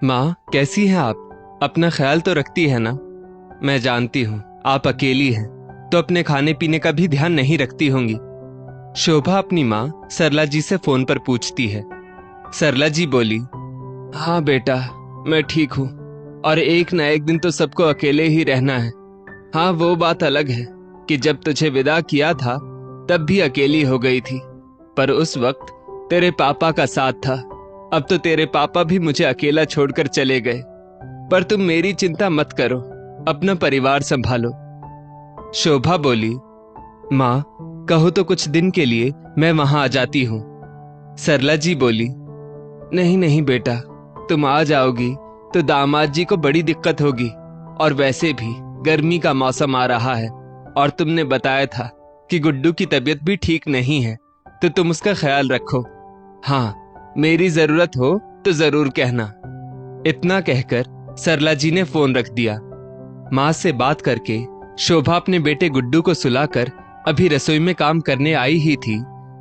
माँ, कैसी हैं आप? अपना ख्याल तो रखती है ना? मैं जानती हूँ आप अकेली हैं, तो अपने खाने पीने का भी ध्यान नहीं रखती होंगी। शोभा अपनी माँ सरला जी से फोन पर पूछती है। सरला जी बोली, हाँ बेटा, मैं ठीक हूँ, और एक ना एक दिन तो सबको अकेले ही रहना है। हाँ, वो बात अलग है कि जब तुझे विदा किया था तब भी अकेली हो गई थी, पर उस वक्त तेरे पापा का साथ था। अब तो तेरे पापा भी मुझे अकेला छोड़कर चले गए, पर तुम मेरी चिंता मत करो, अपना परिवार संभालो। शोभा बोली, माँ, कहो तो कुछ दिन के लिए मैं वहां आ जाती हूँ। सरला जी बोली, नहीं नहीं बेटा, तुम आ जाओगी तो दामाद जी को बड़ी दिक्कत होगी, और वैसे भी गर्मी का मौसम आ रहा है, और तुमने बताया था कि गुड्डू की तबीयत भी ठीक नहीं है, तो तुम उसका ख्याल रखो। हाँ, मेरी जरूरत हो तो जरूर कहना। इतना कहकर सरला जी ने फोन रख दिया। माँ से बात करके शोभा अपने बेटे गुड्डू को सुलाकर अभी रसोई में काम करने आई ही थी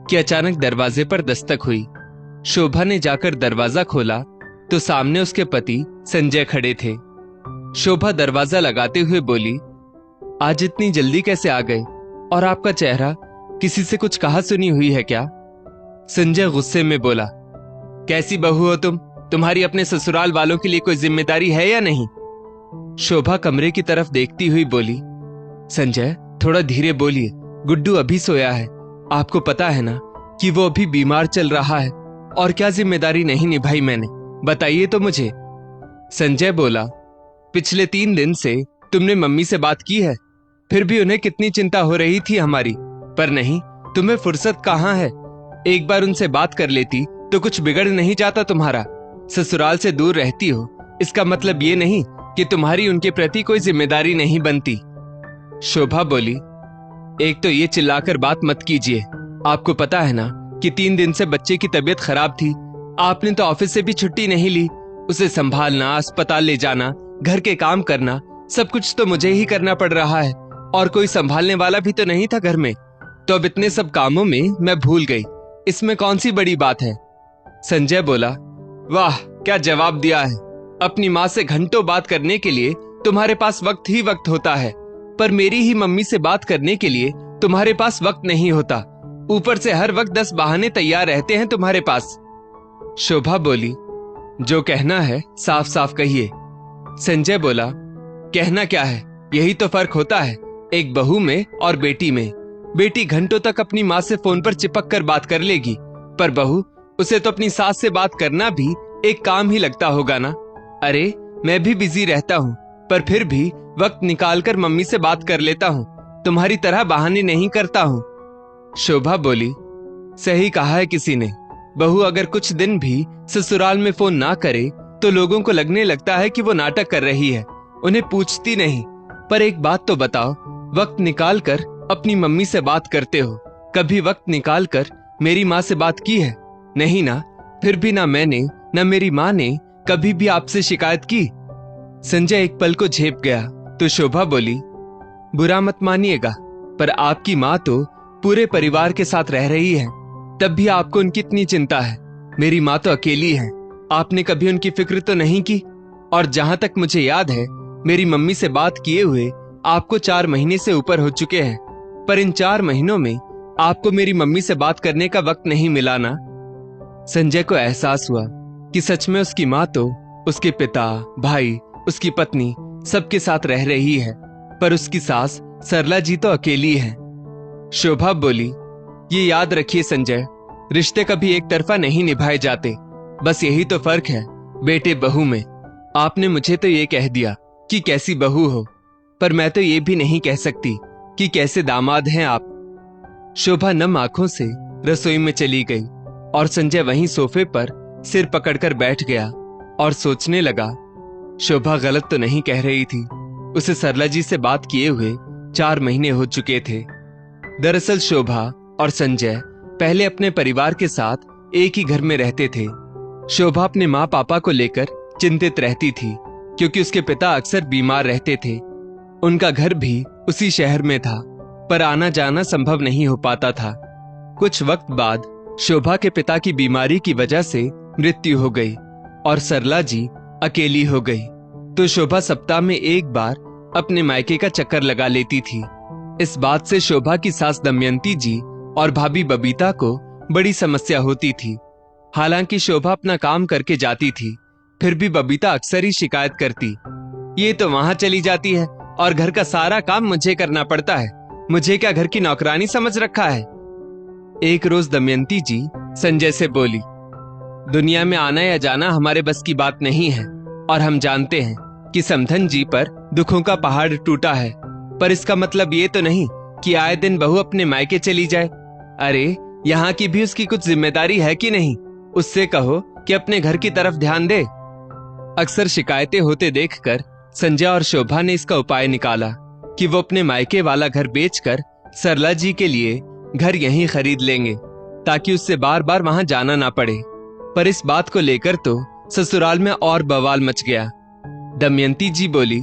कि अचानक दरवाजे पर दस्तक हुई। शोभा ने जाकर दरवाजा खोला तो सामने उसके पति संजय खड़े थे। शोभा दरवाजा लगाते हुए बोली, आज इतनी जल्दी कैसे आ गए, और आपका चेहरा किसी से कुछ कहा सुनी हुई है क्या? संजय गुस्से में बोला, कैसी बहू हो तुम? तुम्हारी अपने ससुराल वालों के लिए कोई जिम्मेदारी है या नहीं? शोभा कमरे की तरफ देखती हुई बोली, संजय, थोड़ा धीरे बोलिए, गुड्डू अभी सोया है। आपको पता है ना कि वो अभी बीमार चल रहा है, और क्या जिम्मेदारी नहीं निभाई मैंने, बताइए तो मुझे। संजय बोला, पिछले 3 दिन से तुमने मम्मी से बात की है? फिर भी उन्हें कितनी चिंता हो रही थी हमारी, पर नहीं, तुम्हें फुर्सत कहाँ है। एक बार उनसे बात कर लेती तो कुछ बिगड़ नहीं जाता तुम्हारा। ससुराल से दूर रहती हो, इसका मतलब ये नहीं कि तुम्हारी उनके प्रति कोई जिम्मेदारी नहीं बनती। शोभा बोली, एक तो ये चिल्लाकर बात मत कीजिए, आपको पता है ना कि 3 दिन से बच्चे की तबीयत खराब थी। आपने तो ऑफिस से भी छुट्टी नहीं ली। उसे संभालना, अस्पताल ले जाना, घर के काम करना, सब कुछ तो मुझे ही करना पड़ रहा है, और कोई संभालने वाला भी तो नहीं था घर में। तो अब इतने सब कामों में मैं भूल गई, इसमें कौन सी बड़ी बात है। संजय बोला, वाह, क्या जवाब दिया है। अपनी माँ से घंटों बात करने के लिए तुम्हारे पास वक्त ही वक्त होता है, पर मेरी ही मम्मी से बात करने के लिए तुम्हारे पास वक्त नहीं होता। ऊपर से हर वक्त 10 बहाने तैयार रहते हैं तुम्हारे पास। शोभा बोली, जो कहना है साफ साफ कहिए। संजय बोला, कहना क्या है, यही तो फर्क होता है एक बहू में और बेटी में। बेटी घंटों तक अपनी माँ से फोन पर चिपक कर बात कर लेगी, पर बहू, उसे तो अपनी सास से बात करना भी एक काम ही लगता होगा ना। अरे, मैं भी बिजी रहता हूँ, पर फिर भी वक्त निकालकर मम्मी से बात कर लेता हूँ, तुम्हारी तरह बहाने नहीं करता हूँ। शोभा बोली, सही कहा है किसी ने, बहू अगर कुछ दिन भी ससुराल में फोन ना करे तो लोगों को लगने लगता है कि वो नाटक कर रही है, उन्हें पूछती नहीं। पर एक बात तो बताओ, वक्त निकाल कर अपनी मम्मी से बात करते हो, कभी वक्त निकाल कर मेरी माँ से बात की है? नहीं ना। फिर भी ना मैंने ना मेरी माँ ने कभी भी आपसे शिकायत की। संजय एक पल को झेप गया तो शोभा बोली, बुरा मत मानिएगा, पर आपकी माँ तो पूरे परिवार के साथ रह रही है, तब भी आपको उनकी इतनी चिंता है। मेरी माँ तो अकेली है, आपने कभी उनकी फिक्र तो नहीं की। और जहां तक मुझे याद है, मेरी मम्मी से बात किए हुए आपको 4 महीने से ऊपर हो चुके हैं, पर इन 4 महीनों में आपको मेरी मम्मी से बात करने का वक्त नहीं मिला ना। संजय को एहसास हुआ कि सच में उसकी माँ तो उसके पिता, भाई, उसकी पत्नी सबके साथ रह रही है, पर उसकी सास सरला जी तो अकेली है। शोभा बोली, ये याद रखिए संजय, रिश्ते कभी एक तरफा नहीं निभाए जाते, बस यही तो फर्क है बेटे बहू में। आपने मुझे तो ये कह दिया कि कैसी बहू हो, पर मैं तो ये भी नहीं कह सकती कि कैसे दामाद हैं आप। शोभा नम आंखों से रसोई में चली गई और संजय वहीं सोफे पर सिर पकड़कर बैठ गया और सोचने लगा, शोभा गलत तो नहीं कह रही थी। उसे सरला जी से बात किए हुए 4 महीने हो चुके थे। दरअसल शोभा और संजय पहले अपने परिवार के साथ एक ही घर में रहते थे। शोभा अपने माँ पापा को लेकर चिंतित रहती थी, क्योंकि उसके पिता अक्सर बीमार रहते थे। उनका घर भी उसी शहर में था, पर आना जाना संभव नहीं हो पाता था। कुछ वक्त बाद शोभा के पिता की बीमारी की वजह से मृत्यु हो गई और सरला जी अकेली हो गई तो शोभा सप्ताह में एक बार अपने मायके का चक्कर लगा लेती थी। इस बात से शोभा की सास दमयंती जी और भाभी बबीता को बड़ी समस्या होती थी। हालांकि शोभा अपना काम करके जाती थी, फिर भी बबीता अक्सर ही शिकायत करती, ये तो वहां चली जाती है और घर का सारा काम मुझे करना पड़ता है, मुझे क्या घर की नौकरानी समझ रखा है। एक रोज दमयंती जी संजय से बोली, दुनिया में आना या जाना हमारे बस की बात नहीं है और हम जानते हैं कि समधन जी पर दुखों का पहाड़ टूटा है, पर इसका मतलब ये तो नहीं कि आए दिन बहू अपने मायके चली जाए। अरे यहाँ की भी उसकी कुछ जिम्मेदारी है कि नहीं, उससे कहो कि अपने घर की तरफ ध्यान दे। अक्सर शिकायतें होते देखकर संजय और शोभा ने इसका उपाय निकाला कि वो अपने मायके वाला घर बेचकर सरला जी के लिए घर यहीं खरीद लेंगे ताकि उससे बार बार वहां जाना ना पड़े। पर इस बात को लेकर तो ससुराल में और बवाल मच गया। दमयंती जी बोली,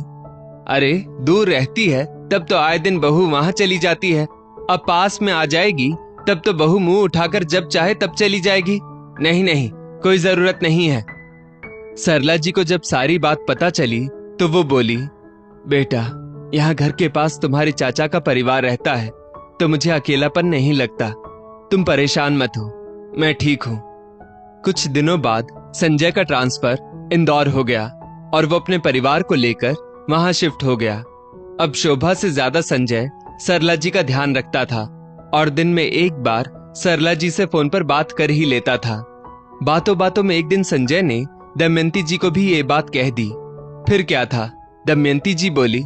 अरे दूर रहती है तब तो आए दिन बहू वहां चली जाती है, अब पास में आ जाएगी तब तो बहू मुंह उठाकर जब चाहे तब चली जाएगी। नहीं नहीं, कोई जरूरत नहीं है। सरला जी को जब सारी बात पता चली तो वो बोली, बेटा यहाँ घर के पास तुम्हारे चाचा का परिवार रहता है तो मुझे अकेलापन नहीं लगता, तुम परेशान मत हो, मैं ठीक हूं। कुछ दिनों बाद संजय का ट्रांसफर इंदौर हो गया और वो अपने परिवार को लेकर वहां शिफ्ट हो गया। अब शोभा से ज्यादा संजय सरला जी का ध्यान रखता था और दिन में एक बार सरला जी से फोन पर बात कर ही लेता था। बातों बातों में एक दिन संजय ने दमयंती जी को भी ये बात कह दी। फिर क्या था, दमयंती जी बोली,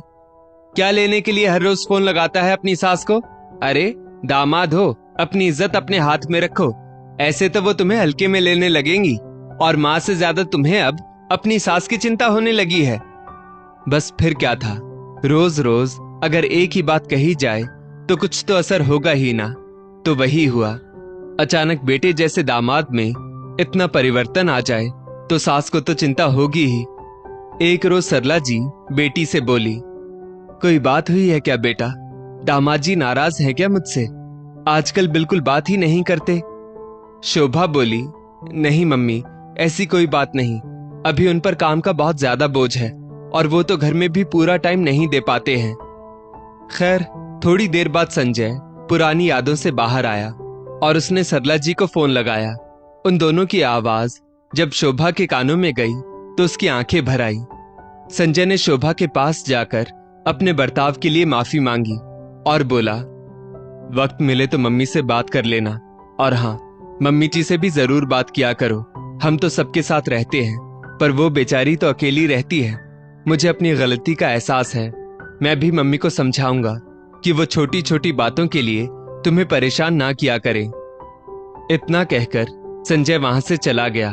क्या लेने के लिए हर रोज फोन लगाता है अपनी सास को? अरे दामाद हो, अपनी इज्जत अपने हाथ में रखो, ऐसे तो वो तुम्हें हल्के में लेने लगेंगी और माँ से ज्यादा तुम्हें अब अपनी सास की चिंता होने लगी है। बस फिर क्या था, रोज रोज अगर एक ही बात कही जाए तो कुछ तो असर होगा ही ना। तो वही हुआ, अचानक बेटे जैसे दामाद में इतना परिवर्तन आ जाए तो सास को तो चिंता होगी ही। एक रोज सरला जी बेटी से बोली, कोई बात हुई है क्या बेटा? दामाद जी नाराज है क्या मुझसे? आजकल बिल्कुल बात ही नहीं करते। शोभा बोली, नहीं मम्मी, ऐसी कोई बात नहीं, अभी उन पर काम का बहुत ज्यादा बोझ है और वो तो घर में भी पूरा टाइम नहीं दे पाते हैं। खैर थोड़ी देर बाद संजय पुरानी यादों से बाहर आया और उसने सरला जी को फोन लगाया। उन दोनों की आवाज जब शोभा के कानों में गई तो उसकी आंखें भर आई। संजय ने शोभा के पास जाकर अपने बर्ताव के लिए माफी मांगी और बोला, वक्त मिले तो मम्मी से बात कर लेना, और हाँ, मम्मी जी से भी जरूर बात किया करो। हम तो सबके साथ रहते हैं पर वो बेचारी तो अकेली रहती है। मुझे अपनी गलती का एहसास है, मैं भी मम्मी को समझाऊंगा कि वो छोटी छोटी बातों के लिए तुम्हें परेशान ना किया करें। इतना कहकर संजय वहां से चला गया।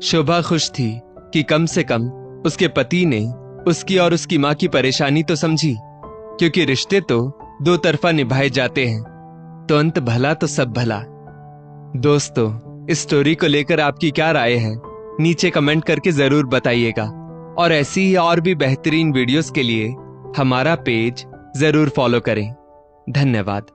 शोभा खुश थी कि कम से कम उसके पति ने उसकी और उसकी मां की परेशानी तो समझी, क्योंकि रिश्ते तो दो तरफा निभाए जाते हैं, तो अंत भला तो सब भला। दोस्तों, इस स्टोरी को लेकर आपकी क्या राय है, नीचे कमेंट करके जरूर बताइएगा और ऐसी ही और भी बेहतरीन वीडियोस के लिए हमारा पेज जरूर फॉलो करें। धन्यवाद।